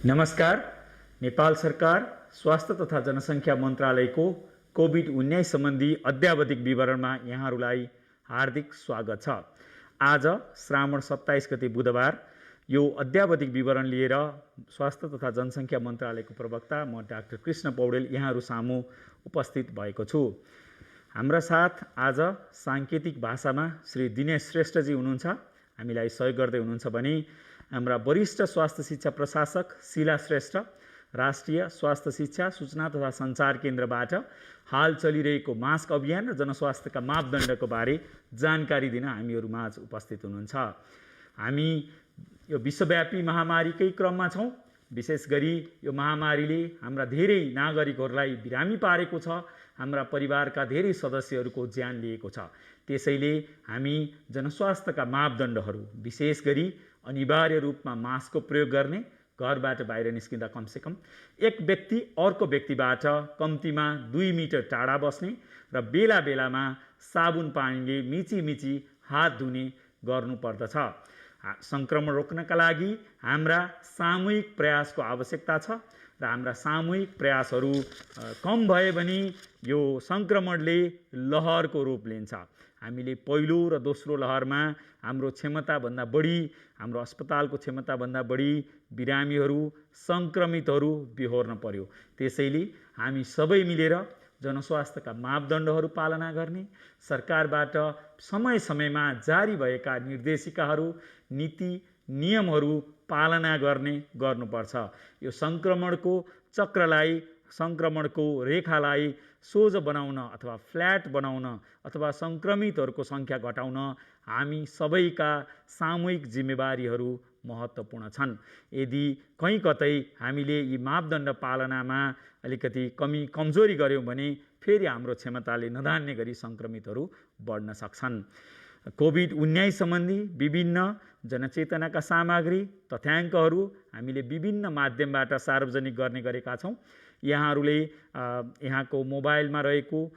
नमस्कार। नेपाल सरकार स्वास्थ्य तथा जनसङ्ख्या मन्त्रालयको कोभिड-19 सम्बन्धी अद्यावधिक विवरणमा यहाँहरूलाई हार्दिक स्वागत छ। आज श्रावण 27 गते बुधबार यो अद्यावधिक विवरण लिएर स्वास्थ्य तथा जनसङ्ख्या मन्त्रालयको प्रवक्ता म डाक्टर कृष्ण पौडेल यहाँहरू सामु उपस्थित भएको छु। हाम्रा साथ आज साङ्केतिक भाषामा श्री दिनेश श्रेष्ठजी हुनुहुन्छ, हामीलाई सहयोग गर्दै हुनुहुन्छ भने हाम्रा वरिष्ठ स्वास्थ्य शिक्षा प्रशासक शीला श्रेष्ठ राष्ट्रिय स्वास्थ्य शिक्षा सूचना तथा सञ्चार केन्द्रबाट हाल चलिरहेको मास्क अभियान र जनस्वास्थ्यका मापदण्डको बारे जानकारी दिन हामीहरू माझ उपस्थित हुनुहुन्छ। हामी यो विश्वव्यापी महामारीकै क्रममा छौँ। विशेष गरी यो महामारीले हाम्रा धेरै नागरिकहरूलाई बिरामी पारेको छ, हाम्रा परिवारका धेरै सदस्यहरूको ज्यान लिएको छ। त्यसैले हामी जनस्वास्थ्यका मापदण्डहरू विशेष गरी अनिवार्य रूपमा मास्कको प्रयोग गर्ने, घरबाट बाहिर निस्किँदा कमसेकम एक व्यक्ति अर्को व्यक्तिबाट कम्तीमा 2 मिटर टाढा बस्ने र बेला बेलामा साबुन पानीले मिची हात धुने गर्नुपर्दछ। सङ्क्रमण रोक्नका लागि हाम्रा सामूहिक प्रयासको आवश्यकता छ र हाम्रा सामूहिक प्रयासहरू कम भए भने यो सङ्क्रमणले लहरको रूप लिन्छ। हामीले पहिलो र दोस्रो लहरमा हाम्रो क्षमताभन्दा बढी, हाम्रो अस्पतालको क्षमताभन्दा बढी बिरामीहरू, सङ्क्रमितहरू बिहोर्न पर्यो। त्यसैले हामी सबै मिलेर जनस्वास्थ्यका मापदण्डहरू पालना गर्ने, सरकारबाट समय समयमा जारी भएका निर्देशिकाहरू, नीति नियमहरू पालना गर्नुपर्छ। यो सङ्क्रमणको चक्रलाई, सङ्क्रमणको रेखालाई सोझो बनाउन अथवा फ्ल्याट बनाउन अथवा सङ्क्रमितहरूको सङ्ख्या घटाउन हामी सबैका सामूहिक जिम्मेवारीहरू महत्त्वपूर्ण छन्। यदि कहीँ कतै हामीले यी मापदण्ड पालनामा अलिकति कमजोरी गऱ्यौँ भने फेरि हाम्रो क्षमताले नधान्ने गरी सङ्क्रमितहरू बढ्न सक्छन्। कोभिड-19 सम्बन्धी विभिन्न जनचेतनाका सामग्री, तथ्याङ्कहरू हामीले विभिन्न माध्यमबाट सार्वजनिक गर्ने गरेका छौँ। यहाँहरूले यहाँको मोबाइलमा रहेको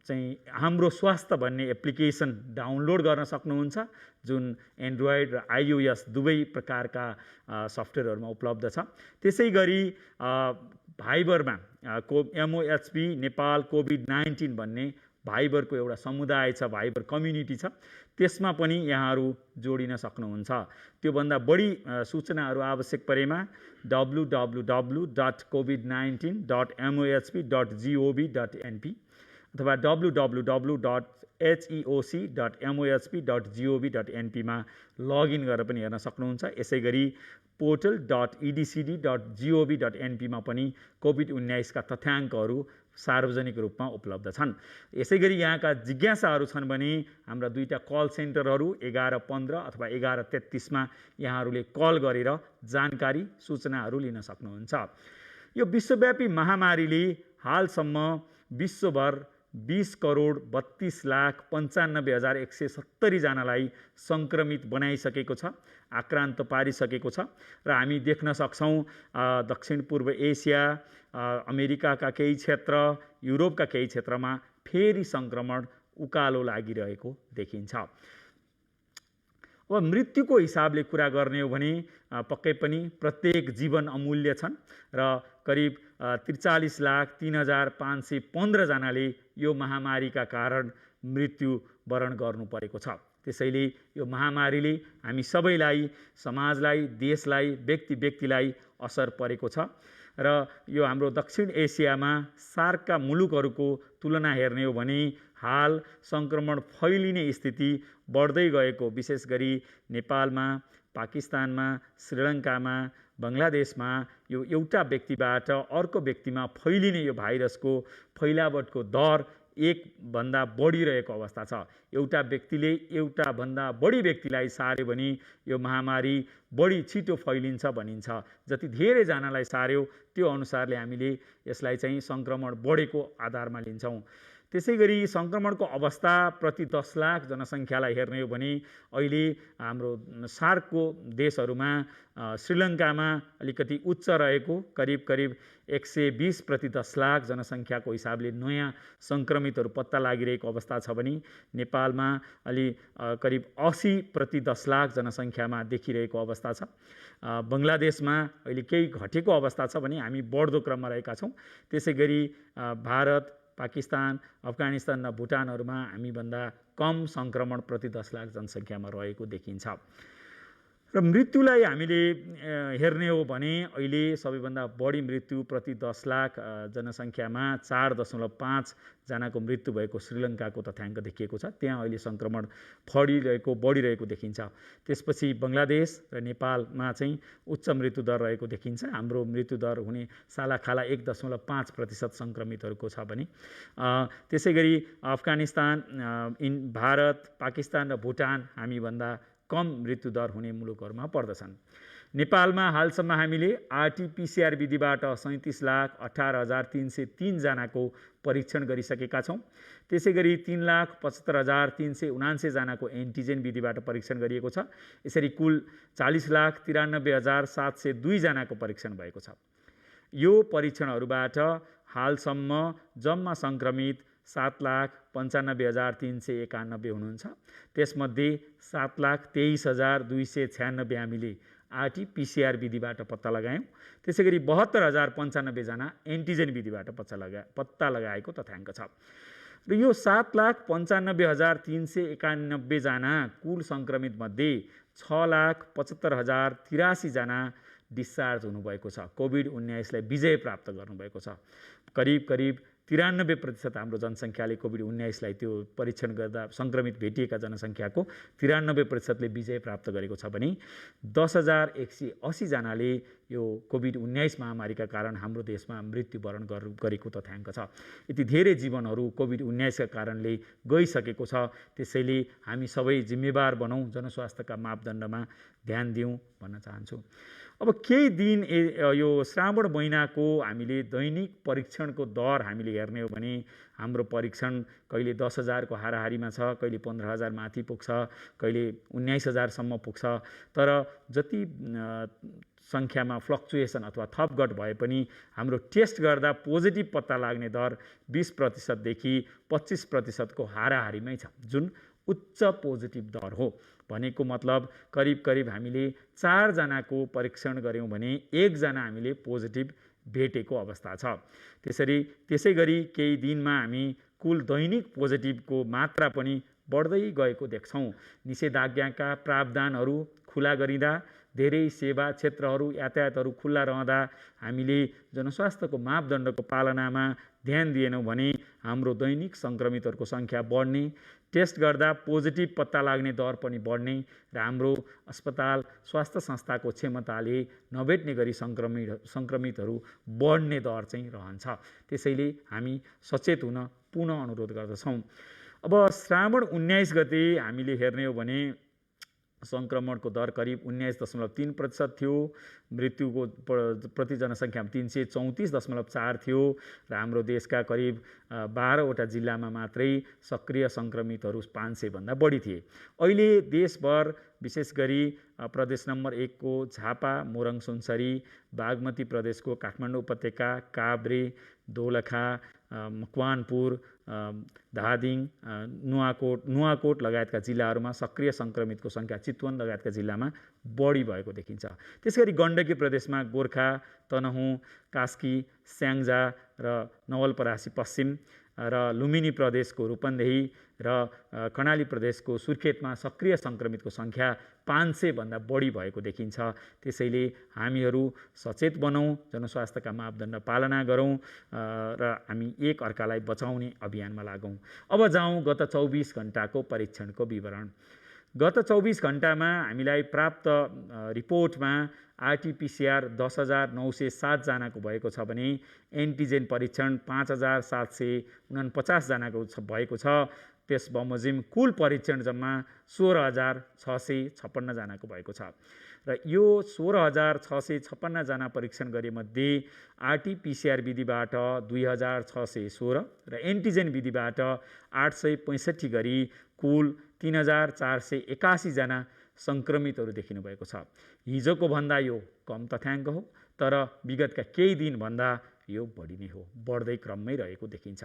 चाहिँ हाम्रो स्वास्थ्य भन्ने एप्लिकेसन डाउनलोड गर्न सक्नुहुन्छ, जुन एन्ड्रोइड र iOS दुवै प्रकारका सफ्टवेयरहरूमा उपलब्ध छ। त्यसै गरी भाइबरमा MOHP नेपाल कोभिड-19 भन्ने भाइबरको एउटा समुदाय छ, भाइबर कम्युनिटी छ, त्यसमा पनि यहाँहरू जोडिन सक्नुहुन्छ। त्योभन्दा बढी सूचनाहरू आवश्यक परेमा www.covid19.mohp.gov.np अथवा www.heoc.mohp.gov.np मा लगइन गरेर पनि हेर्न सक्नुहुन्छ। यसै गरी portal.edcd.gov.np मा पनि कोभिड-19 का तथ्याङ्कहरू सार्वजनिक रूपमा उपलब्ध छन्। यसै गरी यहाँका जिज्ञासाहरू छन् भने हाम्रा दुईटा कल सेन्टरहरू 1115 अथवा 1133 मा यहाँहरूले कल गरेर जानकारी सूचनाहरू लिन सक्नुहुन्छ। यो विश्वव्यापी महामारीले हालसम्म विश्वभर 20,32,95,170 जनालाई सङ्क्रमित बनाइसकेको छ, आक्रान्त पारिसकेको छ र हामी देख्न सक्छौँ दक्षिण पूर्व एसिया, अमेरिकाका केही क्षेत्र, युरोपका केही क्षेत्रमा फेरि सङ्क्रमण उकालो लागिरहेको देखिन्छ। अब मृत्युको हिसाबले कुरा गर्ने हो भने पक्कै पनि प्रत्येक जीवन अमूल्य छन् र करिब 43,03,515 जनाले यो महामारीका कारण मृत्युवरण गर्नु परेको छ। त्यसैले यो महामारीले हामी सबैलाई, समाजलाई, देशलाई, व्यक्तिलाई असर परेको छ र यो हाम्रो दक्षिण एसियामा सार्कका मुलुकहरूको तुलना हेर्ने हो भने हाल सङ्क्रमण फैलिने स्थिति बढ्दै गएको, विशेष गरी नेपालमा, पाकिस्तानमा, श्रीलङ्कामा, बङ्गलादेशमा यो एउटा व्यक्तिबाट अर्को व्यक्तिमा फैलिने यो भाइरसको फैलावटको दर 1 भन्दा बढिरहेको अवस्था छ। एउटा व्यक्तिले एउटा भन्दा बढी व्यक्तिलाई सार्यो भने यो महामारी बढी छिटो फैलिन्छ भनिन्छ। जति धेरै जनालाई सार्यो त्यो अनुसारले हामीले यसलाई चाहिँ सङ्क्रमण बढेको आधारमा लिन्छौँ। त्यसै गरी सङ्क्रमणको अवस्था प्रति 10 लाख जनसङ्ख्यालाई हेर्ने हो भने अहिले हाम्रो सार्कको देशहरूमा श्रीलङ्कामा अलिकति उच्च रहेको करिब 120 प्रति 10 लाख जनसङ्ख्याको हिसाबले नयाँ सङ्क्रमितहरू पत्ता लागिरहेको अवस्था छ भने नेपालमा अलि करिब 80 प्रति 10 लाख जनसङ्ख्यामा देखिरहेको अवस्था छ। बङ्गलादेशमा अहिले केही घटेको अवस्था छ भने हामी बढ्दो क्रममा रहेका छौँ। त्यसै गरी भारत, पाकिस्तान, अफगानिस्तान र भुटानहरूमा हामीभन्दा कम सङ्क्रमण प्रति 10 लाख जनसङ्ख्यामा रहेको देखिन्छ। र मृत्युलाई हामीले हेर्ने हो भने अहिले सबैभन्दा बढी मृत्यु प्रति 10 लाख जनसङ्ख्यामा 4.5 जनाको मृत्यु भएको श्रीलङ्काको तथ्याङ्क देखिएको छ। त्यहाँ अहिले सङ्क्रमण बढिरहेको देखिन्छ। त्यसपछि बङ्गलादेश र नेपालमा चाहिँ उच्च मृत्यु दर रहेको देखिन्छ। हाम्रो मृत्यु दर हुने सालाखाला 1.5% सङ्क्रमितहरूको छ भने त्यसै गरी अफगानिस्तान, भारत, पाकिस्तान र भुटान हामीभन्दा कम मृत्यु दर हुने मुलुकहरूमा पर्दछन्। नेपालमा हालसम्म हामीले आरटीपीसीआर विधिबाट 37,18,303 जनाको परीक्षण गरिसकेका छौँ। त्यसै गरी 3,75,379 जनाको एन्टिजेन विधिबाट परीक्षण गरिएको छ। यसरी कुल 40,93,702 जनाको परीक्षण भएको छ। यो परीक्षणहरूबाट हालसम्म जम्मा सङ्क्रमित 7,95,391 हुनुहुन्छ। त्यसमध्ये 7,23,296 हामीले आरटीपीसीआर विधिबाट पत्ता लगायौँ। त्यसै गरी 72,095 जना एन्टिजेन विधिबाट पत्ता लगाएको तथ्याङ्क छ। र यो 7,95,391 जना कुल सङ्क्रमित मध्ये 6,75,083 जना डिस्चार्ज हुनुभएको छ। कोभिड-19लाई विजय प्राप्त गर्नुभएको छ। करिब 93% हाम्रो जनसङ्ख्याले कोभिड-19लाई त्यो परीक्षण गर्दा सङ्क्रमित भेटिएका जनसङ्ख्याको 93%ले विजय प्राप्त गरेको छ भने 10,180 जनाले यो कोभिड-19 महामारीका कारण हाम्रो देशमा मृत्युवरण गरेको तथ्याङ्क छ। यति धेरै जीवनहरू कोभिड-19का कारणले गइसकेको छ। त्यसैले हामी सबै जिम्मेवार बनौँ, जनस्वास्थ्यका मापदण्डमा ध्यान दिउँ भन्न चाहन्छु। अब केही दिन यो श्रावण महिनाको हामीले दैनिक परीक्षणको दर हामीले हेर्ने हो भने हाम्रो परीक्षण कहिले 10,000 को हाराहारीमा छ, कहिले 15,000 माथि पुग्छ, कहिले 19,000 सम्म पुग्छ। तर जति सङ्ख्यामा फ्लक्चुएसन अथवा थपघट भए पनि हाम्रो टेस्ट गर्दा पोजिटिभ पत्ता लाग्ने दर 20% देखि 25% को हाराहारीमै छ, जुन उच्च पोजिटिभ दर हो। भनेको मतलब करिब हामीले 4 जनाको परीक्षण गऱ्यौँ भने 1 जना हामीले पोजिटिभ भेटेको अवस्था छ। त्यसै गरी केही दिनमा हामी कुल दैनिक पोजिटिभको मात्रा पनि बढ्दै गएको देख्छौँ। निषेधाज्ञाका प्रावधानहरू खुला गरिँदा, धेरै सेवा क्षेत्रहरू, यातायातहरू खुल्ला रहँदा हामीले जनस्वास्थ्यको मापदण्डको पालनामा ध्यान दिएनौँ भने हाम्रो दैनिक सङ्क्रमितहरूको सङ्ख्या बढ्ने, टेस्ट गर्दा पोजिटिभ पत्ता लाग्ने दर पनि बढ्ने र हाम्रो अस्पताल स्वास्थ्य संस्थाको क्षमताले नभेट्ने गरी सङ्क्रमितहरू बढ्ने दर चाहिँ रहन्छ। त्यसैले हामी सचेत हुन पुनः अनुरोध गर्दछौँ। अब श्रावण 19 गते हामीले हेर्ने हो भने सङ्क्रमणको दर करिब 19.3% थियो। मृत्युको प्रति जनसङ्ख्यामा 334.4 थियो र हाम्रो देशका करिब 12वटा जिल्लामा मात्रै सक्रिय सङ्क्रमितहरू 500 भन्दा बढी थिए। अहिले देशभर विशेष गरी प्रदेश नम्बर 1 को झापा, मोरङ सुनसरी, बागमती प्रदेशको काठमाडौँ उपत्यका, काभ्रे, दोलखा, मकवानपुर, धादिङ, नुवाकोट लगायतका जिल्लाहरूमा सक्रिय सङ्क्रमितको सङ्ख्या चितवन लगायतका जिल्लामा बढी भएको देखिन्छ। त्यसैगरी गण्डकी प्रदेशमा गोर्खा, तनहुँ, कास्की, स्याङ्जा र नवलपरासी पश्चिम र लुम्बिनी प्रदेशको रूपन्देही र कर्णाली प्रदेशको सुर्खेतमा सक्रिय सङ्क्रमितको सङ्ख्या 500 भन्दा बढी भएको देखिन्छ। त्यसैले हामीहरू सचेत बनौँ, जनस्वास्थ्यका मापदण्ड पालना गरौँ र हामी एक अर्कालाई बचाउने अभियानमा लागौँ। अब जाउँ गत 24 घण्टाको परीक्षणको विवरण। गत 24 घण्टामा हामीलाई प्राप्त रिपोर्टमा आरटीपीसीआर 10,907 जनाको भएको छ भने एन्टिजेन परीक्षण 5,749 जनाको भएको छ। त्यस बमोजिम कुल परीक्षण जम्मा 16,656 जनाको भएको छ। र यो 16,656 जना परीक्षण गरेमध्ये आरटीपीसीआर विधिबाट 2,616 र एन्टिजेन विधिबाट 865 गरी कुल 3,481 जना सङ्क्रमितहरू देखिनु भएको छ। हिजोको भन्दा यो कम तथ्याङ्क हो, तर विगतका केही दिनभन्दा यो बढी नै हो, बढ्दै क्रममै रहेको देखिन्छ।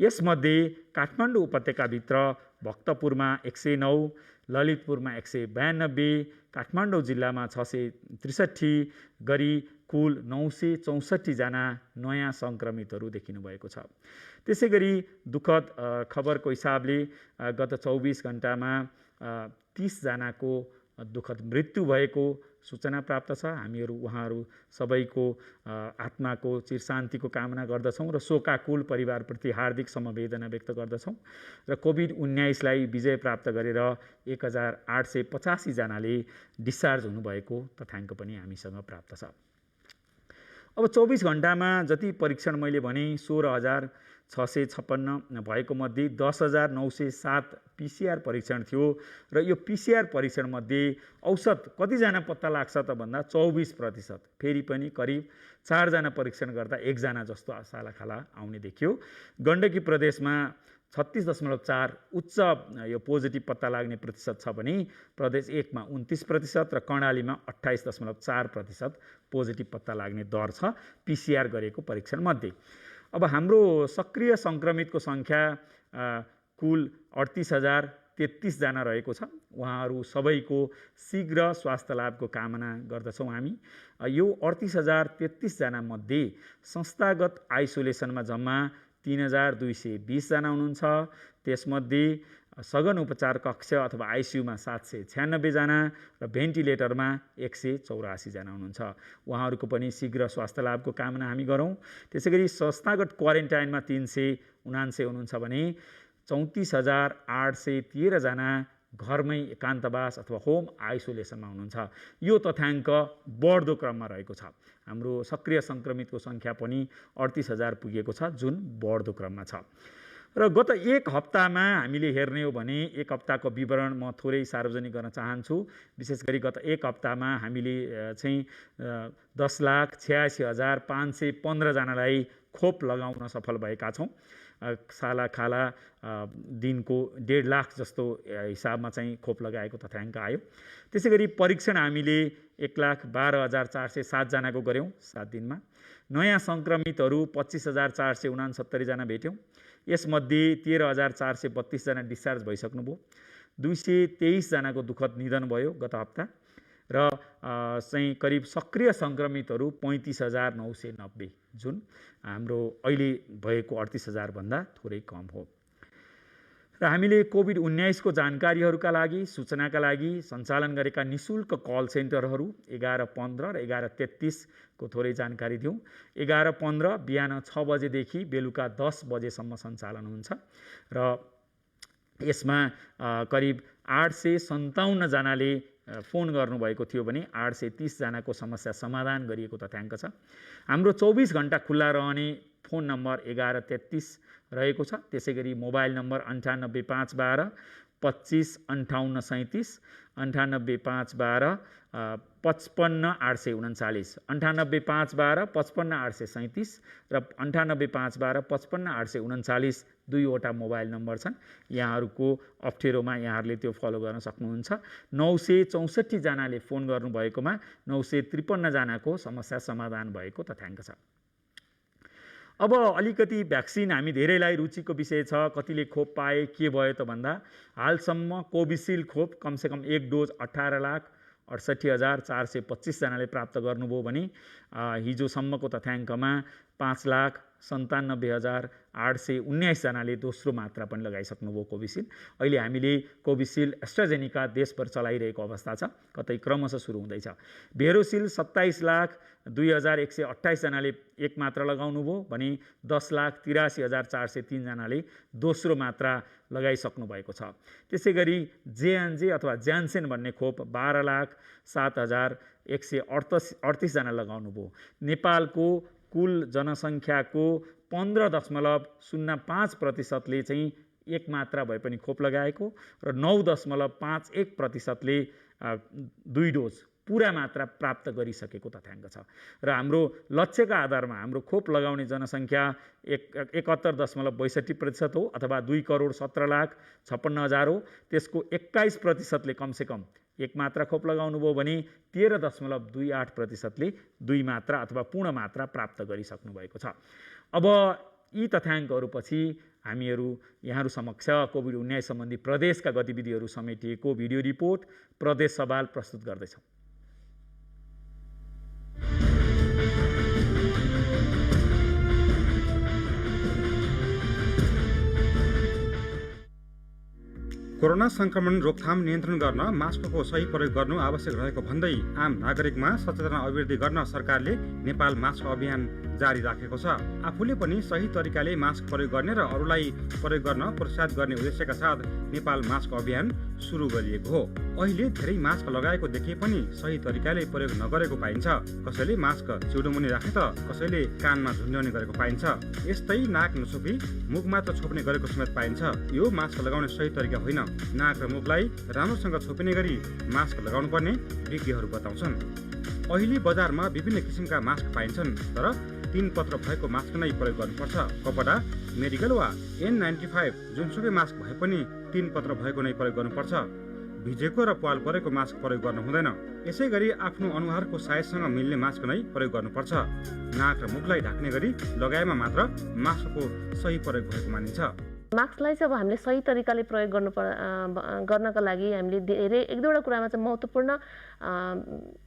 यसमध्ये काठमाडौँ उपत्यकाभित्र भक्तपुरमा 109, ललितपुरमा 192, काठमाडौँ जिल्लामा 663 गरी कुल 964 जना नयाँ सङ्क्रमितहरू देखिनु भएको छ। त्यसै गरी दुःखद खबरको हिसाबले गत 24 घण्टामा 30 जनाको दुःखद मृत्यु भएको सूचना प्राप्त छ। हामीहरू उहाँहरू सबैको आत्माको चिरशान्तिको कामना गर्दछौँ र शोकाकुल परिवारप्रति हार्दिक समवेदना व्यक्त गर्दछौँ र कोभिड-19 लाई विजय प्राप्त गरेर 1,885 जनाले डिस्चार्ज हुनुभएको तथ्याङ्क पनि हामीसँग प्राप्त छ। अब 24 घण्टामा जति परीक्षण मैले भने 16,656 भएको मध्ये 10,907 पीसीआर परीक्षण थियो र यो पीसीआर परीक्षण मध्ये औसत कतिजना पत्ता लाग्छ त भन्दा 24%। फेरि पनि करिब 4 जना परीक्षण गर्दा 1 जना जस्तो सालाखाला आउने देखियो। गण्डकी प्रदेशमा 36.4 उच्च यो पोजिटिभ पत्ता लाग्ने प्रतिशत छ भने प्रदेश 1 मा 29% र कर्णालीमा 28.4% पोजिटिभ पत्ता लाग्ने दर छ पीसीआर गरेको परीक्षण मध्ये। अब हाम्रो सक्रिय सङ्क्रमितको सङ्ख्या कुल 38,033 जना रहेको छ। उहाँहरू सबैको शीघ्र स्वास्थ्य लाभको कामना गर्दछौँ हामी। यो 38,033 जना मध्ये संस्थागत आइसोलेसनमा जम्मा 3,220 जना हुनुहुन्छ। त्यसमध्ये सघन उपचार कक्ष अथवा आइसियुमा 796 जना र भेन्टिलेटरमा 184 जना हुनुहुन्छ। उहाँहरूको पनि शीघ्र स्वास्थ्य लाभको कामना हामी गरौँ। त्यसैगरी संस्थागत क्वारेन्टाइनमा 379 हुनुहुन्छ भने 34,813 जना घरमै एकान्तवास अथवा होम आइसोलेसनमा हुनुहुन्छ। यो तथ्याङ्क बढ्दो क्रममा रहेको छ। हाम्रो सक्रिय सङ्क्रमितको सङ्ख्या पनि 38,000 पुगेको छ, जुन बढ्दो क्रममा छ। र गत एक हप्तामा हामीले हेर्ने हो भने एक हप्ताको विवरण म थोरै सार्वजनिक गर्न चाहन्छु। विशेष गरी गत एक हप्तामा हामीले चाहिँ 10,86,515 जनालाई खोप लगाउन सफल भएका छौँ। सालाखाला दिनको 1.5 लाख जस्तो हिसाबमा चाहिँ खोप लगाएको तथ्याङ्क आयो। त्यसै गरी परीक्षण हामीले 1,12,407 जनाको गऱ्यौँ 7 दिनमा। नयाँ सङ्क्रमितहरू 25,469 जना भेट्यौँ। यसमध्ये 13,432 जना डिस्चार्ज भइसक्नुभयो। 223 जनाको दुःखद निधन भयो गत हप्ता र चाहिँ करिब सक्रिय सङ्क्रमितहरू 35,990, जुन हाम्रो अहिले भएको 38,000 भन्दा थोरै कम हो। र हामीले कोभिड-19 को जानकारीहरूका लागि, सूचनाका लागि सञ्चालन गरेका निशुल्क कल सेन्टरहरू 11:15 र 11:33 को थोरै जानकारी दिउँ। 11:15 बिहान 6 बजेदेखि बेलुका 10 बजेसम्म सञ्चालन हुन्छ र यसमा करिब 857 जनाले फोन गर्नुभएको थियो भने 830 जनाको समस्या समाधान गरिएको तथ्याङ्क छ। हाम्रो 24 घण्टा खुल्ला रहने फोन नम्बर 11:33 रहेको छ। त्यसै गरी मोबाइल नम्बर 98,512 25 58 37, 98,512 55 839, 98,512 55 837 र 98,512 55 839 दुईवटा मोबाइल नम्बर छन्। यहाँहरूको अप्ठ्यारोमा यहाँहरूले त्यो फलो गर्न सक्नुहुन्छ। 964 जनाले फोन गर्नुभएकोमा 953 जनाको समस्या समाधान भएको तथ्याङ्क छ। अब अलिकति भ्याक्सिन हामी धेरैलाई रुचिको विषय छ। कतिले खोप पाए के भयो त भन्दा हालसम्म कोभिसिल्ड खोप कमसेकम 1 डोज 18,68,425 जनाले प्राप्त गर्नुभयो भने हिजोसम्मको तथ्याङ्कमा 5,97,819 जनाले दोस्रो मात्रा पनि लगाइसक्नुभयो कोभिसिल्ड। अहिले हामीले कोभिसिल्ड एस्ट्राजेनिका देशभर चलाइरहेको अवस्था छ, कतै क्रमशः सुरु हुँदैछ। भेरोसिल्ड 27,02,128 जनाले एक मात्रा लगाउनुभयो भने 10,83,403 जनाले दोस्रो मात्रा लगाइसक्नु भएको छ। त्यसै गरी जेएनजे अथवा ज्यान्सेन भन्ने खोप 12,07,138 जना लगाउनुभयो। नेपालको कुल जनसङ्ख्याको 15.05% चाहिँ एक मात्रा भए पनि खोप लगाएको र 9.51% ले 2 डोज पुरा मात्रा प्राप्त गरिसकेको तथ्याङ्क छ र हाम्रो लक्ष्यका आधारमा हाम्रो खोप लगाउने जनसङ्ख्या 71.62% हो अथवा 2,17,56,000 हो। त्यसको 21%ले कमसेकम एक मात्रा खोप लगाउनु भयो भने 13.28%ले दुई मात्रा अथवा पूर्ण मात्रा प्राप्त गरिसक्नु भएको छ। अब यी तथ्याङ्कहरूपछि हामीहरू यहाँहरू समक्ष कोभिड-19 सम्बन्धी प्रदेशका गतिविधिहरू समेटिएको भिडियो रिपोर्ट प्रदेश सवाल प्रस्तुत गर्दैछौँ। कोरोना संक्रमण रोकथाम नियन्त्रण गर्न मास्कको सही प्रयोग गर्नु आवश्यक रहेको भन्दै आम नागरिकमा सचेतना अभिवृद्धि गर्न सरकारले नेपाल मास्क अभियान जारी राखेको छ। आफूले पनि सही तरिकाले मास्क प्रयोग गर्ने र अरूलाई प्रयोग गर्न प्रोत्साहित गर्ने उद्देश्यका साथ नेपाल मास्क अभियान सुरु गरिएको हो। अहिले धेरै मास्क लगाएको देखिए पनि सही तरिकाले प्रयोग नगरेको पाइन्छ। कसैले मास्क चिउडोमुनि राखे त कसैले कानमा झुन्ड्याउने गरेको पाइन्छ। यस्तै नाक नछोपी मुख मात्र छोप्ने गरेको समेत पाइन्छ। यो मास्क लगाउने सही तरिका होइन। नाक र मुखलाई राम्रोसँग छोपिने गरी मास्क लगाउनु पर्ने विज्ञहरू बताउँछन्। अहिले बजारमा विभिन्न किसिमका मास्क पाइन्छन्, तर 3 पत्र भएको मास्क नै प्रयोग गर्नुपर्छ। कपडा, मेडिकल वा N95 जुनसुकै मास्क भए पनि 3 पत्र भएको नै प्रयोग गर्नुपर्छ। भिजेको र पाल परेको मास्क प्रयोग गर्नु हुँदैन। यसै गरी आफ्नो अनुहारको साइजसँग मिल्ने मास्क नै प्रयोग गर्नुपर्छ। नाक र मुखलाई ढाक्ने गरी लगाएमा मात्र मास्कको सही प्रयोग भएको मानिन्छ। मास्कलाई चाहिँ अब हामीले सही तरिकाले प्रयोग गर्नका लागि हामीले धेरै एक दुईवटा कुरामा चाहिँ महत्त्वपूर्ण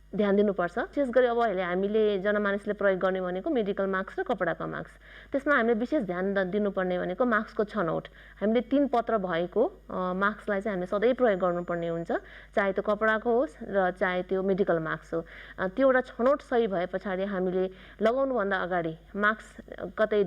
ध्यान दिनुपर्छ। विशेष गरी अब अहिले हामीले जनमानसले प्रयोग गर्ने भनेको मेडिकल मास्क र कपडाको मास्क। त्यसमा हामीले विशेष ध्यान दिनुपर्ने भनेको मास्कको छनौट। हामीले 3 पत्र भएको मास्कलाई चाहिँ हामीले सधैँ प्रयोग गर्नुपर्ने हुन्छ, चाहे त्यो कपडाको होस् र चाहे त्यो मेडिकल मास्क हो। त्यो एउटा छनौट सही भए पछाडि हामीले लगाउनुभन्दा अगाडि मास्क कतै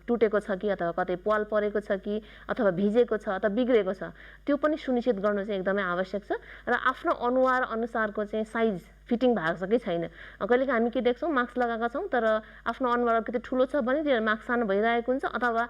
टुटेको छ कि अथवा कतै पाल परेको छ कि अथवा भिजेको छ अथवा बिग्रेको छ, त्यो पनि सुनिश्चित गर्नु चाहिँ एकदमै आवश्यक छ। र आफ्नो अनुहार अनुसारको चाहिँ साइज फिटिङ भएको छ कि छैन। कहिलेकाहीँ हामी के देख्छौँ, मास्क लगाएका छौँ तर आफ्नो अनुहार कति ठुलो छ भने त्यो मास्क सानो भइरहेको हुन्छ, अथवा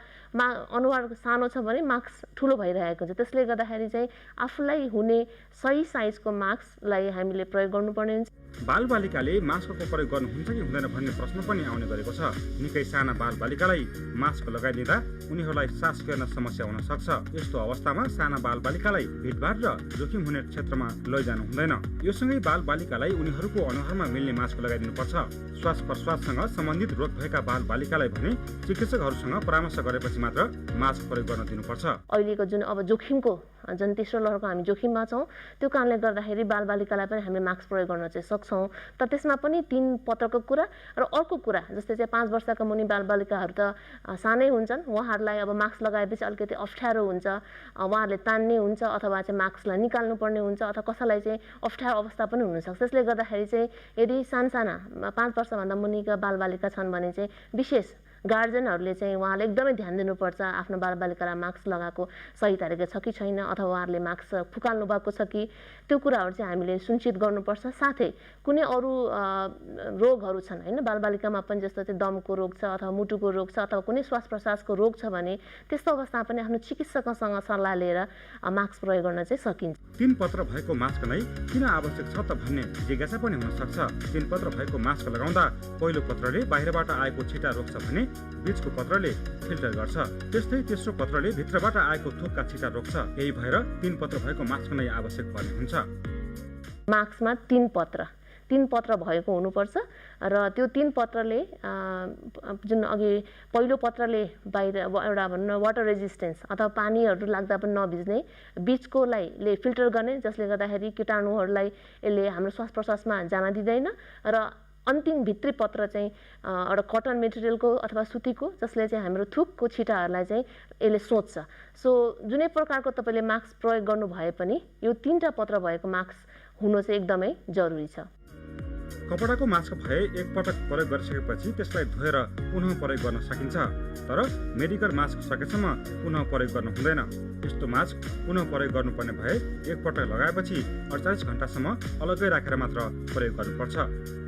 अनुहार सानो छ भने मास्क ठुलो भइरहेको हुन्छ। त्यसले गर्दाखेरि चाहिँ आफूलाई हुने सही साइजको मास्कलाई हामीले प्रयोग गर्नुपर्ने हुन्छ। बालबालिकाले मास्कको प्रयोग गर्नुहुन्छ कि हुँदैन भन्ने प्रश्न पनि आउने गरेको छ। निकै साना बालबालिकालाई मास्क लगाइदिँदा उनीहरूलाई सास फेर्न समस्या हुन सक्छ। यस्तो अवस्थामा साना बालबालिकालाई भिडभाड र जोखिम हुने क्षेत्रमा लैजानु हुँदैन। यो सँगै बालबालिकालाई उनीहरूको अनुहारमा मिल्ने मास्क लगाइदिनुपर्छ। श्वास प्रश्वाससँग सम्बन्धित रोग भएका बालबालिकालाई भने चिकित्सकहरूसँग परामर्श गरेपछि मात्र मास्क प्रयोग गर्न दिनुपर्छ। अहिलेको जुन अब जोखिमको जुन तेस्रो लहरको हामी जोखिममा छौँ, त्यो कारणले गर्दाखेरि बालबालिकालाई पनि हामीले मास्क प्रयोग गर्न चाहिँ सक्छौँ। तर त्यसमा पनि 3 पत्रको कुरा र अर्को कुरा, जस्तै चाहिँ 5 वर्षका मुनि बालबालिकाहरू त सानै हुन्छन्, उहाँहरूलाई अब मास्क लगाएपछि अलिकति अप्ठ्यारो हुन्छ, उहाँहरूले तान्ने हुन्छ अथवा चाहिँ मास्कलाई निकाल्नु पर्ने हुन्छ, अथवा कसैलाई चाहिँ अप्ठ्यारो अवस्था पनि हुनसक्छ। त्यसले गर्दाखेरि चाहिँ यदि साना 5 वर्षभन्दा मुनिका बालबालिका छन् भने चाहिँ विशेष गार्जेनहरूले चाहिँ उहाँले एकदमै ध्यान दिनुपर्छ। आफ्नो बालबालिकालाई मास्क लगाएको सही तरिका छ कि छैन, अथवा उहाँहरूले मास्क फुकाल्नु भएको छ कि, त्यो कुराहरू चाहिँ हामीले सुनिश्चित गर्नुपर्छ। साथै कुनै अरू रोगहरू छन् होइन बालबालिकामा पनि, जस्तो चाहिँ दमको रोग छ अथवा मुटुको रोग छ अथवा कुनै श्वास प्रश्वासको रोग छ भने त्यस्तो अवस्थामा पनि आफ्नो चिकित्सकसँग सल्लाह लिएर मास्क प्रयोग गर्न चाहिँ सकिन्छ। 3 पत्र भएको मास्क नै किन आवश्यक छ त भन्ने जिज्ञासा पनि हुन सक्छ। 3 पत्र भएको मास्क लगाउँदा पहिलो पत्रले बाहिरबाट आएको छिटा रोक्छ भने बीचको पत्रले फिल्टर गर्छ। त्यस्तै तेस्रो पत्रले भित्रबाट आएको थुकका छिटा रोक्छ। यही भएर 3 पत्र भएको मास्क नै आवश्यक पर्ने हुन्छ। मास्कमा 3 पत्र भएको हुनुपर्छ र त्यो 3 पत्रले जुन अघि पहिलो पत्रले बाहिर एउटा भन्न वाटर रेजिस्टेन्स अथवा पानीहरू लाग्दा पनि नभिज्ने, बीचकोलाई फिल्टर गर्ने, जसले गर्दाखेरि कीटाणुहरूलाई यसले हाम्रो श्वास प्रश्वासमा जान दिँदैन, र अन्तिम भित्री पत्र चाहिँ एउटा कटन मेटेरियलको अथवा सुतीको, जसले चाहिँ हाम्रो थुकको छिटाहरूलाई चाहिँ यसले सोच्छ। सो जुनै प्रकारको तपाईँले मास्क प्रयोग गर्नु भए पनि यो 3टा पत्र भएको मास्क हुनु चाहिँ एकदमै जरुरी छ। कपडाको मास्क भए एक पटक प्रयोग गरिसकेपछि त्यसलाई धोएर पुनः प्रयोग गर्न सकिन्छ, तर मेडिकल मास्क सकेसम्म पुनः प्रयोग गर्नु हुँदैन। यस्तो मास्क पुनः प्रयोग गर्नुपर्ने भए एक पटक लगाएपछि 48 घण्टासम्म अलग्गै राखेर मात्र प्रयोग गर्नुपर्छ।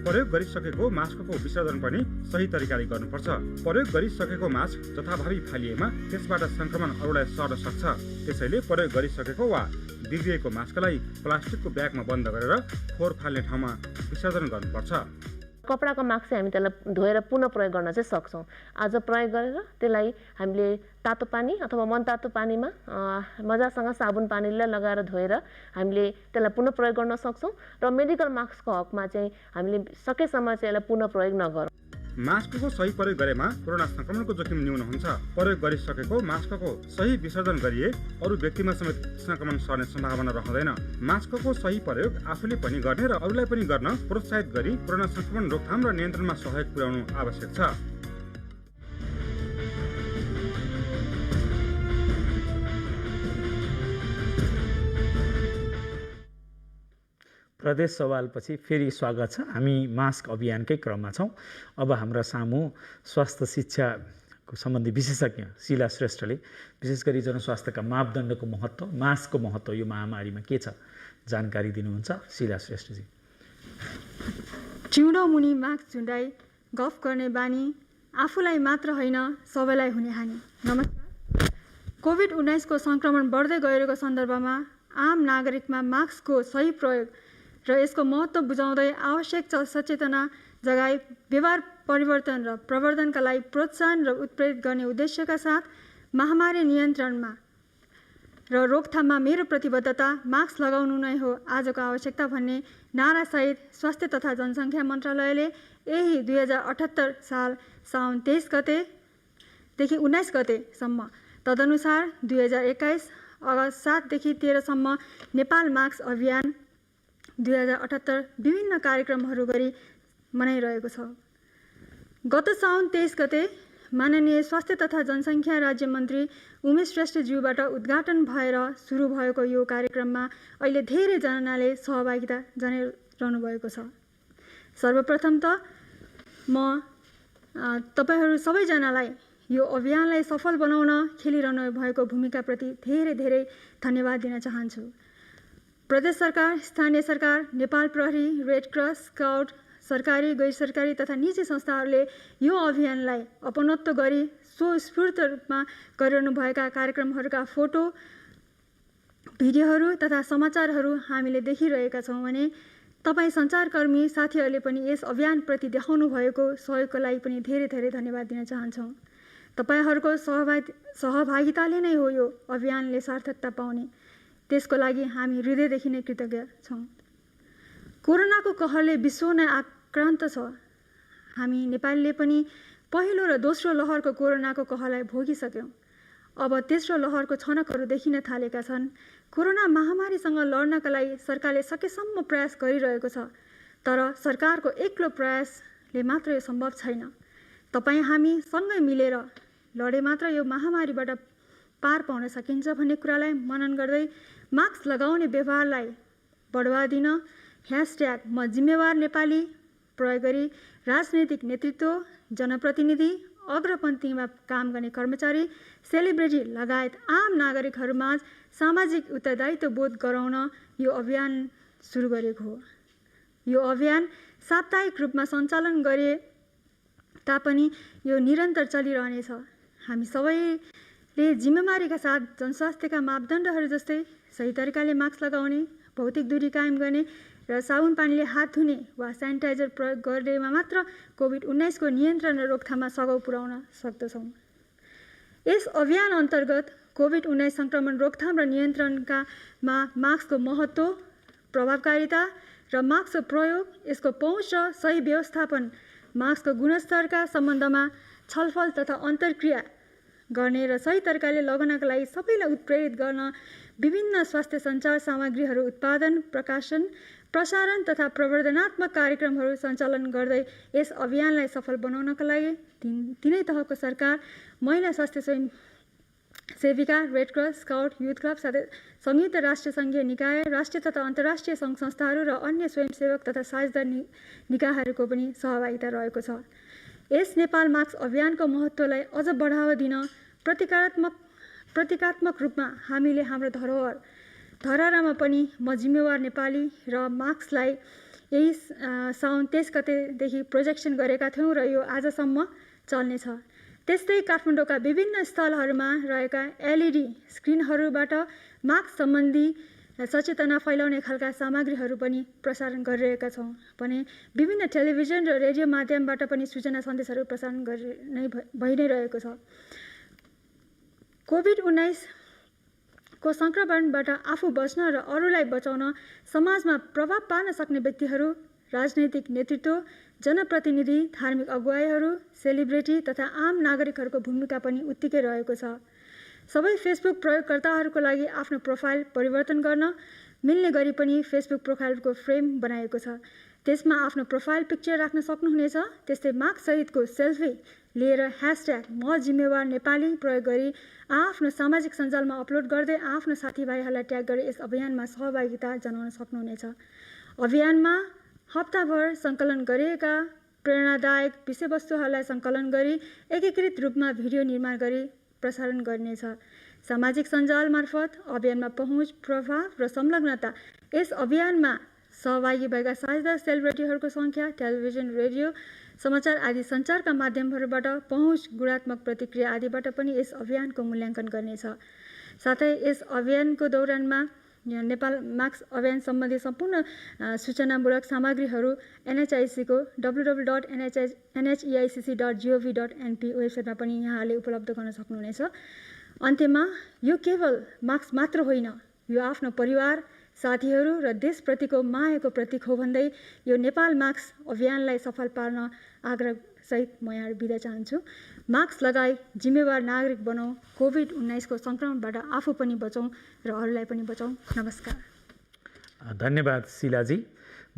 प्रयोग गरिसकेको मास्कको विसर्जन पनि सही तरिकाले गर्नुपर्छ। प्रयोग गरिसकेको मास्क जथाभावी फालिएमा त्यसबाट संक्रमण अरूलाई सर्न सक्छ। त्यसैले प्रयोग गरिसकेको वा बिग्रिएको मास्कलाई प्लास्टिकको ब्यागमा बन्द गरेर फोहोर फाल्ने ठाउँमा विसर्जन गर्नुपर्छ। कपडाको मास्क चाहिँ हामी त्यसलाई धोएर पुनः प्रयोग गर्न चाहिँ सक्छौँ। आज प्रयोग गरेर त्यसलाई हामीले तातो पानी अथवा मनतातो पानीमा मजासँग साबुन पानीलाई लगाएर धोएर हामीले त्यसलाई पुनः प्रयोग गर्न सक्छौँ र मेडिकल मास्कको हकमा चाहिँ हामीले सकेसम्म चाहिँ यसलाई पुनः प्रयोग नगरौँ। मास्कको सही प्रयोग गरेमा कोरोना संक्रमणको जोखिम न्यून हुन्छ। प्रयोग गरिसकेको मास्कको सही विसर्जन गरिए अरू व्यक्तिमा समेत संक्रमण सर्ने सम्भावना रहँदैन। मास्कको सही प्रयोग आफूले पनि गर्ने र अरूलाई पनि गर्न प्रोत्साहित गरी कोरोना संक्रमण रोकथाम र नियन्त्रणमा सहयोग पुर्याउनु आवश्यक छ। प्रदेश सवालपछि फेरि स्वागत छ। हामी मास्क अभियानकै क्रममा छौँ। अब हाम्रा सामु स्वास्थ्य शिक्षाको सम्बन्धी विशेषज्ञ शीला श्रेष्ठले विशेष गरी जनस्वास्थ्यका मापदण्डको महत्त्व, मास्कको महत्त्व यो महामारीमा के छ जानकारी दिनुहुन्छ। शीला श्रेष्ठजी। चिउँडो मुनि मास्क झुन्डाई गफ गर्ने बानी आफूलाई मात्र होइन सबैलाई हुने हानि। नमस्कार। कोभिड-19 को सङ्क्रमण बढ्दै गएको सन्दर्भमा आम नागरिकमा मास्कको सही प्रयोग र यसको महत्त्व बुझाउँदै आवश्यक सचेतना जगाई व्यवहार परिवर्तन र प्रवर्धनका लागि प्रोत्साहन र उत्प्रेरित गर्ने उद्देश्यका साथ महामारी नियन्त्रणमा र रोकथाममा मेरो प्रतिबद्धता मास्क लगाउनु नै हो आजको आवश्यकता भन्ने नारासहित स्वास्थ्य तथा जनसङ्ख्या मन्त्रालयले यही 2078 साल साउन 23 गतेदेखि 19 गतेसम्म, तदनुसार 2021 अगस्त 7 देखि 13 सम्म नेपाल मास्क अभियान 2078 विभिन्न कार्यक्रमहरू गरी मनाइरहेको छ। गत साउन 23 गते माननीय स्वास्थ्य तथा जनसङ्ख्या राज्य मन्त्री उमेश श्रेष्ठज्यूबाट उद्घाटन भएर सुरु भएको यो कार्यक्रममा अहिले धेरैजनाले सहभागिता जनाइरहनु भएको छ। सर्वप्रथम त म तपाईहरू सबैजनालाई यो अभियानलाई सफल बनाउन खेलिरहनु भएको भूमिकाप्रति धेरै धेरै धन्यवाद दिन चाहन्छु। प्रदेश सरकार, स्थानीय सरकार, नेपाल प्रहरी, रेड क्रस, स्काउट, सरकारी, गैर सरकारी तथा निजी संस्थाहरूले यो अभियानलाई अपनत्व गरी स्वस्फूर्त रूपमा गरिरहनुभएका कार्यक्रमहरूका फोटो, भिडियोहरू तथा समाचारहरू हामीले देखिरहेका छौँ भने तपाईँ सञ्चारकर्मी साथीहरूले पनि यस अभियानप्रति देखाउनु भएको सहयोगको लागि पनि धेरै धेरै धन्यवाद दिन चाहन्छौँ। तपाईहरूको सहभागिताले नै हो यो अभियानले सार्थकता पाउने। त्यसको लागि हामी हृदयदेखि नै कृतज्ञ छौँ। कोरोनाको कहरले विश्व नै आक्रान्त छ। हामी नेपालले पनि पहिलो र दोस्रो लहरको कोरोनाको कहरलाई भोगिसक्यौँ। अब तेस्रो लहरको छनकहरू देखिन थालेका छन्। कोरोना महामारीसँग लड्नका लागि सरकारले सकेसम्म प्रयास गरिरहेको छ, तर सरकारको एक्लो प्रयासले मात्र यो सम्भव छैन। तपाईँ हामी सँगै मिलेर लडे मात्र यो महामारीबाट पार पाउन सकिन्छ भन्ने कुरालाई मनन गर्दै मास्क लगाउने व्यवहारलाई बढावा दिन # म जिम्मेवार नेपाली प्रयोग गरी राजनैतिक नेतृत्व, जनप्रतिनिधि, अग्रपन्थीमा काम गर्ने कर्मचारी, सेलिब्रिटी लगायत आम नागरिकहरूमाझ सामाजिक उत्तरदायित्व बोध गराउन यो अभियान सुरु गरेको हो। यो अभियान साप्ताहिक रूपमा सञ्चालन गरे तापनि यो निरन्तर चलिरहनेछ। हामी सबैले जिम्मेवारीका साथ जनस्वास्थ्यका मापदण्डहरू जस्तै सही तरिकाले मास्क लगाउने, भौतिक दूरी कायम गर्ने र साबुन पानीले हात धुने वा सेनिटाइजर प्रयोग गर्नेमा मात्र कोभिड-19 को नियन्त्रण र रोकथाममा सघाउ पुर्याउन सक्दछौँ। यस अभियान अन्तर्गत कोभिड-19 सङ्क्रमण रोकथाम र नियन्त्रणकामा मास्कको महत्त्व, प्रभावकारिता र मास्कको प्रयोग, यसको पहुँच र सही व्यवस्थापन, मास्कको गुणस्तरका सम्बन्धमा छलफल तथा अन्तर्क्रिया गर्ने र सही तरिकाले लगाउनका लागि सबैलाई उत्प्रेरित गर्न विभिन्न स्वास्थ्य सञ्चार सामग्रीहरू उत्पादन, प्रकाशन, प्रसारण तथा प्रवर्धनात्मक कार्यक्रमहरू सञ्चालन गर्दै यस अभियानलाई सफल बनाउनका लागि तिनै तहको सरकार, महिला स्वास्थ्य सेविका, red cross, scout, youth club साथै संयुक्त राष्ट्र सङ्घीय निकाय, राष्ट्रिय तथा अन्तर्राष्ट्रिय सङ्घ संस्थाहरू र अन्य स्वयंसेवक तथा साझेदार निकायहरूको पनि सहभागिता रहेको छ। यस नेपाल मास्क अभियानको महत्त्वलाई अझ बढावा दिन प्रतीकात्मक रूपमा हामीले हाम्रो धरहरामा पनि म जिम्मेवार नेपाली र मास्कलाई यही साउन 23 गतेदेखि प्रोजेक्सन गरेका थियौँ र यो आजसम्म चल्नेछ। त्यस्तै काठमाडौँका विभिन्न स्थलहरूमा रहेका LED स्क्रिनहरूबाट मास्क सम्बन्धी सचेतना फैलाउने खालका सामग्रीहरू पनि प्रसारण गरिरहेका छौँ भने विभिन्न टेलिभिजन र रेडियो माध्यमबाट पनि सूचना सन्देशहरू प्रसारण भइ नै रहेको छ। कोभिड-19 को सङ्क्रमणबाट आफू बच्न र अरूलाई बचाउन समाजमा प्रभाव पार्न सक्ने व्यक्तिहरू, राजनैतिक नेतृत्व, जनप्रतिनिधि, धार्मिक अगुवाईहरू, सेलिब्रिटी तथा आम नागरिकहरूको भूमिका पनि उत्तिकै रहेको छ। सबै फेसबुक प्रयोगकर्ताहरूको लागि आफ्नो प्रोफाइल परिवर्तन गर्न मिल्ने गरी पनि फेसबुक प्रोफाइलको फ्रेम बनाएको छ। त्यसमा आफ्नो प्रोफाइल पिक्चर राख्न सक्नुहुनेछ। त्यस्तै मास्कसहितको सेल्फी लिएर # म जिम्मेवार नेपाली प्रयोग गरी आफ्नो सामाजिक सञ्जालमा अपलोड गर्दै आफ्नो साथीभाइहरूलाई ट्याग गरी यस अभियानमा सहभागिता जनाउन सक्नुहुनेछ। अभियानमा हप्ताभर सङ्कलन गरिएका प्रेरणादायक विषयवस्तुहरूलाई सङ्कलन गरी एकीकृत रूपमा भिडियो निर्माण गरी प्रसारण गरिनेछ। सामाजिक सञ्जाल मार्फत अभियानमा पहुँच, प्रभाव र संलग्नता। यस अभियानमा सहभागी भएका साझेदार सेलिब्रिटीहरूको सङ्ख्या, टेलिभिजन, रेडियो, समाचार आदि सञ्चारका माध्यमहरूबाट पहुँच, गुणात्मक प्रतिक्रिया आदिबाट पनि यस अभियानको मूल्याङ्कन गर्नेछ। साथै यस अभियानको दौरानमा नेपाल मास्क अभियान सम्बन्धी सम्पूर्ण सूचनामूलक सामग्रीहरू NHIC को www.nheic.gov.np वेबसाइटमा पनि यहाँहरूले उपलब्ध गर्न सक्नुहुनेछ। अन्त्यमा यो केवल मास्क मात्र होइन, यो आफ्नो परिवार, साथीहरू र देशप्रतिको मायाको प्रतीक हो भन्दै यो नेपाल मास्क अभियानलाई सफल पार्न आग्रहसहित म यहाँ बिदा चाहन्छु। मास्क लगाई जिम्मेवार नागरिक बनाऊ, कोभिड-19 को सङ्क्रमणबाट आफू पनि बचौँ र अरूलाई पनि बचाउँ। नमस्कार। धन्यवाद शिलाजी।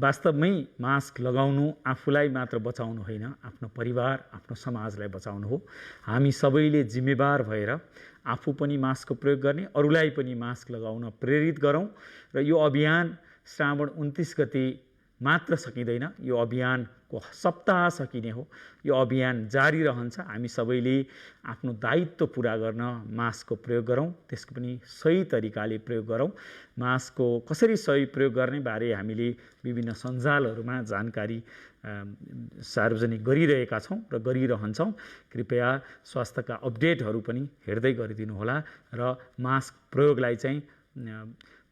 वास्तवमै मास्क लगाउनु आफूलाई मात्र बचाउनु होइन, आफ्नो परिवार, आफ्नो समाजलाई बचाउनु हो। हामी सबैले जिम्मेवार भएर आफू पनि मास्कको प्रयोग गर्ने, अरूलाई पनि मास्क लगाउन प्रेरित गरौँ र यो अभियान श्रावण 29 गते मात्र सकिँदैन, यो अभियानको सप्ताह सकिने हो। यो अभियान जारी रहन्छ। हामी सबैले आफ्नो दायित्व पुरा गर्न मास्कको प्रयोग गरौँ, त्यसको पनि सही तरिकाले प्रयोग गरौँ। मास्कको कसरी सही प्रयोग गर्ने बारे हामीले विभिन्न सञ्जालहरूमा जानकारी सार्वजनिक गरिरहेका छौँ र गरिरहन्छौँ। कृपया स्वास्थ्यका अपडेटहरू पनि हेर्दै गरिदिनुहोला र मास्क प्रयोगलाई चाहिँ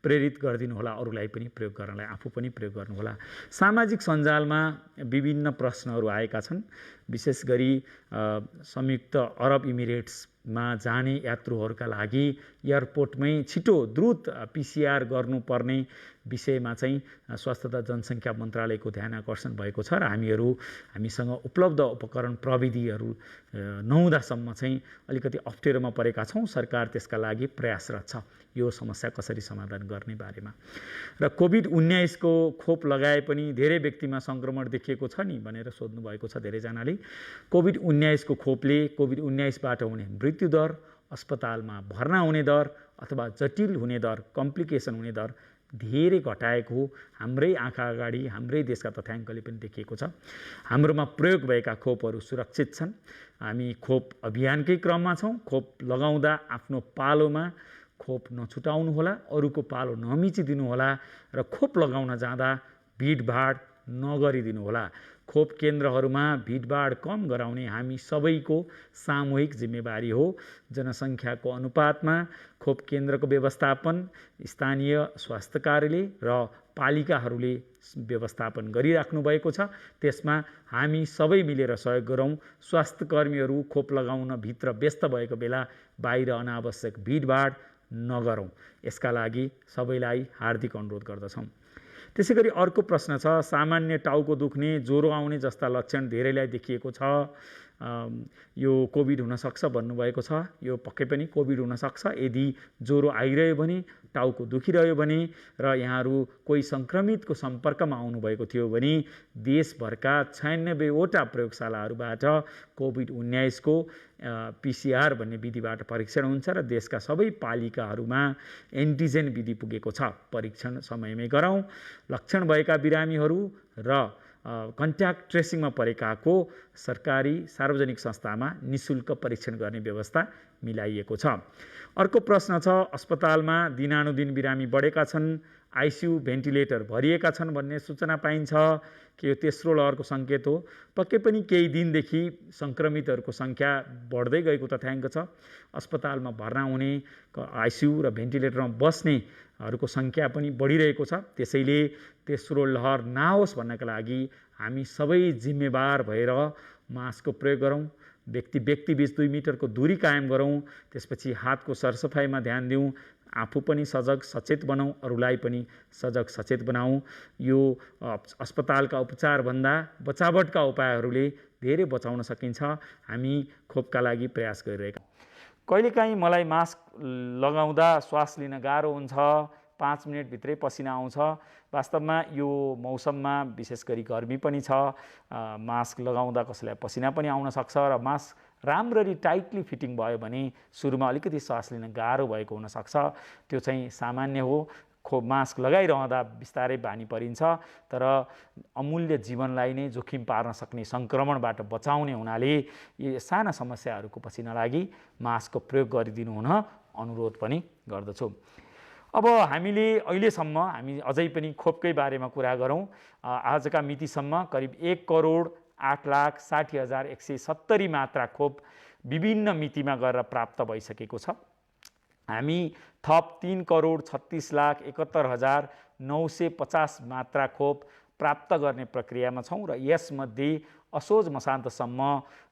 प्रेरित गरिदिनु होला, अरूलाई पनि प्रयोग गर्नलाई आफू पनि प्रयोग गर्नुहोला। सामाजिक सञ्जालमा विभिन्न प्रश्नहरू आएका छन्। विशेष गरी संयुक्त अरब इमिरेट्समा जाने यात्रुहरूका लागि एयरपोर्टमै छिटो द्रुत PCR गर्नुपर्ने विषयमा चाहिँ स्वास्थ्य तथा जनसङ्ख्या मन्त्रालयको ध्यान आकर्षण भएको छ र हामीसँग उपलब्ध उपकरण प्रविधिहरू नहुँदासम्म चाहिँ अलिकति अप्ठ्यारोमा परेका छौँ। सरकार त्यसका लागि प्रयासरत छ यो समस्या कसरी समाधान गर्ने बारेमा। र कोभिड-19 को खोप लगाए पनि धेरै व्यक्तिमा सङ्क्रमण देखिएको छ नि भनेर सोध्नु भएको छ धेरैजनाले। कोभिड-19 को खोपले कोभिड-19बाट हुने मृत्युदर, अस्पतालमा भर्ना हुने दर अथवा जटिल हुने दर, कम्प्लिकेसन हुने दर धेरै घटाएको हो। हाम्रै आँखा अगाडि हाम्रै देशका तथ्याङ्कले पनि देखिएको छ। हाम्रोमा प्रयोग भएका खोपहरू सुरक्षित छन्। हामी खोप अभियानकै क्रममा छौँ। खोप लगाउँदा आफ्नो पालोमा खोप नछुटाउनुहोला, अरूको पालो नमिचिदिनुहोला र खोप लगाउन जाँदा भिडभाड नगरिदिनुहोला। खोप केन्द्रहरूमा भिडभाड कम गराउने हामी सबैको सामूहिक जिम्मेवारी हो। जनसङ्ख्याको अनुपातमा खोप केन्द्रको व्यवस्थापन स्थानीय स्वास्थ्य कार्यालय र पालिकाहरूले व्यवस्थापन गरिराख्नु भएको छ। त्यसमा हामी सबै मिलेर सहयोग गरौँ। स्वास्थ्य कर्मीहरू खोप लगाउन भित्र व्यस्त भएको बेला बाहिर अनावश्यक भिडभाड नगरौँ। यसका लागि सबैलाई हार्दिक अनुरोध गर्दछौँ। त्यसै गरी अर्को प्रश्न छ, सामान्य टाउको दुख्ने, ज्वरो आउने जस्ता लक्षण धेरैलाई देखिएको छ, यो कोभिड हुनसक्छ भन्नुभएको छ। यो पक्कै पनि कोभिड हुनसक्छ। यदि ज्वरो आइरह्यो भने, टाउको दुखिरह्यो भने र यहाँहरू कोही सङ्क्रमितको सम्पर्कमा आउनुभएको थियो भने देशभरका 96वटा प्रयोगशालाहरूबाट कोभिड-19 को PCR भन्ने विधिबाट परीक्षण हुन्छ र देशका सबै पालिकाहरूमा एन्टिजेन विधि पुगेको छ। परीक्षण समयमै गराउँ। लक्षण भएका बिरामीहरू र कन्ट्याक्ट ट्रेसिङमा परेकाको सरकारी सार्वजनिक संस्थामा निःशुल्क परीक्षण गर्ने व्यवस्था मिलाइएको छ। अर्को प्रश्न छ, अस्पतालमा दिनानुदिन बिरामी बढेका छन्, आइसियु भेन्टिलेटर भरिएका छन् भन्ने सूचना पाइन्छ कि यो तेस्रो लहरको सङ्केत हो। पक्कै पनि केही दिनदेखि सङ्क्रमितहरूको सङ्ख्या बढ्दै गएको तथ्याङ्क छ। अस्पतालमा भर्ना हुने, आइसियु र भेन्टिलेटरमा बस्नेहरूको सङ्ख्या पनि बढिरहेको छ। त्यसैले तेस्रो लहर नआओस् भन्नका लागि हामी सबै जिम्मेवार भएर मास्कको प्रयोग गरौँ, व्यक्ति बीच 2 मिटरको दूरी कायम गरौँ, त्यसपछि हातको सरसफाइमा ध्यान दिउँ, आफू पनि सजग सचेत बनाऊ, अरूलाई पनि सजग सचेत बनाऊ। यो अस्पतालका उपचारभन्दा बचावटका उपायहरूले धेरै बचाउन सकिन्छ। हामी खोपका लागि प्रयास गरिरहेका। कहिलेकाहीँ मलाई मास्क लगाउँदा श्वास लिन गाह्रो हुन्छ, 5 मिनटभित्रै पसिना आउँछ। वास्तवमा यो मौसममा विशेष गरी गर्मी पनि छ, मास्क लगाउँदा कसैलाई पसिना पनि आउन सक्छ र मास्क राम्ररी टाइटली फिटिङ भयो भने सुरुमा अलिकति श्वास लिन गाह्रो भएको हुनसक्छ। त्यो चाहिँ सामान्य हो। मास्क लगाइरहँदा बिस्तारै बानी परिन्छ, तर अमूल्य जीवनलाई नै जोखिम पार्न सक्ने सङ्क्रमणबाट बचाउने हुनाले यी साना समस्याहरूको पछि नलागी मास्कको प्रयोग गरिदिनु हुन अनुरोध पनि गर्दछु। अब हामीले अहिलेसम्म हामी अझै पनि खोपकै बारेमा कुरा गरौँ। आजका मितिसम्म करिब 1,08,60,170 मात्रा खोप विभिन्न मितिमा गरेर प्राप्त भइसकेको छ। हामी थप 3,36,71,950 मात्रा खोप प्राप्त गर्ने प्रक्रियामा छौँ र यसमध्ये असोज मसान्तसम्म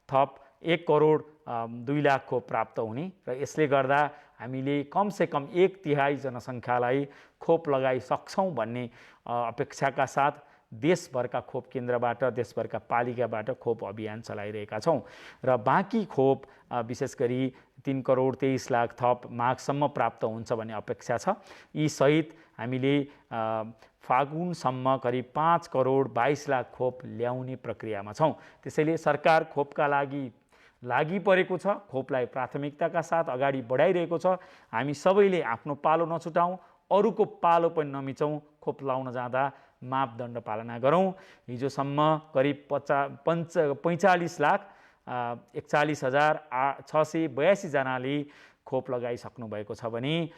थप 1,02,00,000 खोप प्राप्त हुने र यसले गर्दा हामीले कमसेकम 1/3 जनसङ्ख्यालाई खोप लगाइसक्छौँ भन्ने अपेक्षाका साथ देशभरका खोप केन्द्रबाट, देशभरका पालिकाबाट खोप अभियान चलाइरहेका छौँ र बाँकी खोप विशेष गरी 3,23,00,000 थप माघसम्म प्राप्त हुन्छ भन्ने अपेक्षा छ। यी सहित हामीले फागुनसम्म करिब 5,22,00,000 खोप ल्याउने प्रक्रियामा छौँ। त्यसैले सरकार खोपका लागि परेको छ, खोपलाई प्राथमिकताका साथ अगाडि बढाइरहेको छ। हामी सबैले आफ्नो पालो नछुटाउँ, अरूको पालो पनि नमिचौँ, खोप लाउन जाँदा मापदण्ड पालना गरौँ। हिजोसम्म करिब 45,41,682 जनाले खोप लगाइसक्नु भएको छ भने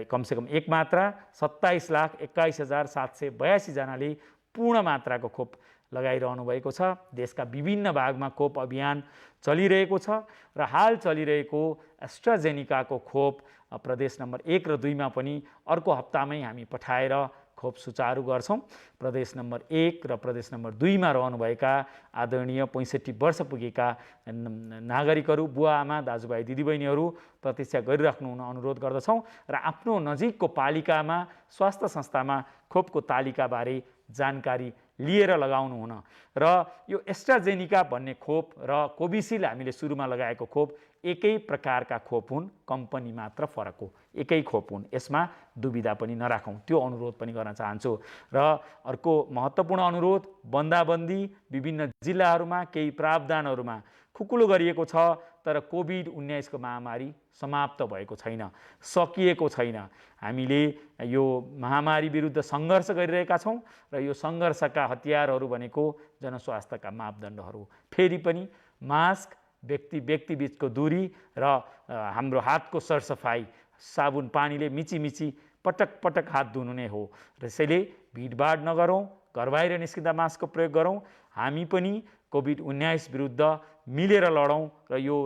कमसेकम एक मात्रा 27,21,782 जनाले पूर्ण मात्राको खोप लगाइरहनु भएको छ। देशका विभिन्न भागमा खोप अभियान चलिरहेको छ र हाल चलिरहेको एस्ट्राजेनिकाको खोप प्रदेश नम्बर 1 र 2 मा पनि अर्को हप्तामै हामी पठाएर खोप सुचारू गर्छौँ। प्रदेश नम्बर 1 र प्रदेश नम्बर 2 मा रहनुभएका आदरणीय 65 वर्ष पुगेका नागरिकहरू, बुवा आमा, दाजुभाइ दिदीबहिनीहरू प्रतीक्षा गरिराख्नु हुन अनुरोध गर्दछौँ र आफ्नो नजिकको पालिकामा स्वास्थ्य संस्थामा खोपको तालिकाबारे जानकारी लिएर लगाउनु हुन र यो एस्ट्राजेनिका भन्ने खोप र कोभिसिल्ड हामीले सुरुमा लगाएको खोप एकै प्रकारका खोप हुन्, कम्पनी मात्र फरक हो, एकै खोप हुन्, यसमा दुविधा पनि नराखौँ, त्यो अनुरोध पनि गर्न चाहन्छु। र अर्को महत्त्वपूर्ण अनुरोध, बन्दाबन्दी विभिन्न जिल्लाहरूमा केही प्रावधानहरूमा खुकुलो गरिएको छ, तर कोभिड-19 को महामारी समाप्त भएको छैन, सकिएको छैन। हामीले यो महामारी विरुद्ध सङ्घर्ष गरिरहेका छौँ र यो सङ्घर्षका हतियारहरू भनेको जनस्वास्थ्यका मापदण्डहरू, फेरि पनि मास्क, व्यक्ति बीचको दूरी र हाम्रो हातको सरसफाइ, साबुन पानीले मिची पटक हात धुनु नै हो। त्यसैले भिडभाड नगरौँ, घर बाहिर निस्किँदा मास्कको प्रयोग गरौँ। हामी पनि कोभिड-19 विरुद्ध मिलेर लडौँ र यो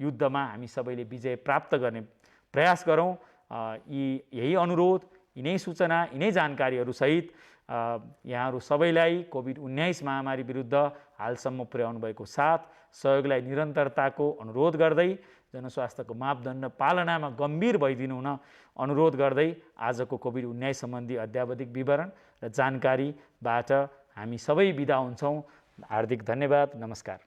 युद्धमा हामी सबैले विजय प्राप्त गर्ने प्रयास गरौँ। यही अनुरोध, यिनै सूचना, यिनै जानकारीहरू सहित यहाँहरू सबैलाई कोभिड-19 महामारी विरुद्ध हालसम्म पुर्याउनु भएको साथ सहयोगलाई निरन्तरताको अनुरोध गर्दै, जनस्वास्थ्यको मापदण्ड पालनामा गम्भीर भइदिनु हुन अनुरोध गर्दै आजको कोभिड-19 सम्बन्धी अद्यावधिक विवरण र जानकारीबाट हामी सबै बिदा हुन्छौँ। हार्दिक धन्यवाद, नमस्कार।